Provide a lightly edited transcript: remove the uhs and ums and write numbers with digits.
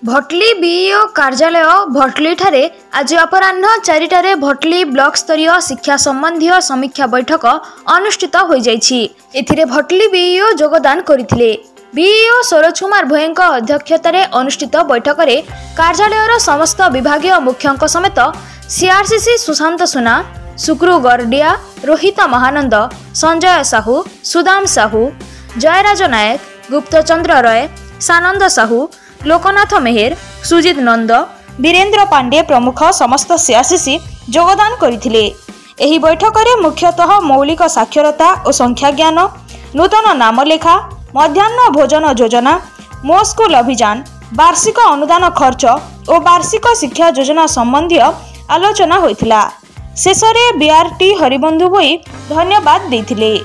Bhatli BEO कार्यालय भटली ठारे आज अपराह्न 4टारे भटली ब्लॉक स्तरीय शिक्षा संबंधी समीक्षा बैठक अनुष्ठित हो जाइछि। एथिरे भटली बीईओ योगदान करथिले। बीईओ सरोज कुमार भोईଙ୍କ अध्यक्षतार अनुष्ठित बैठक में कार्यालयर समस्त विभागीय मुख्यों समेत सीआरसीसी सुशांत सुना, सुक्रू गरडिया, रोहित महानंद, संजय साहू, सुदाम साहू, जयराज नायक, गुप्तचंद्र रॉय, सानंद साहू, लोकनाथ मेहेर, सुजित नंद, वीरेंद्र पांडे प्रमुख समस्त सीआरसीसी योगदान करथिले। एही बैठक में मुख्यतः मौलिक साक्षरता और संख्या ज्ञान, नूतन नामलेखा, मध्याह्न भोजन योजना, मो स्कूल अभियान, वार्षिक अनुदान खर्च और वार्षिक शिक्षा योजना संबंधी आलोचना होइथिला। शेषरे बीआरटी हरिबंधु भोई धन्यवाद देथिले।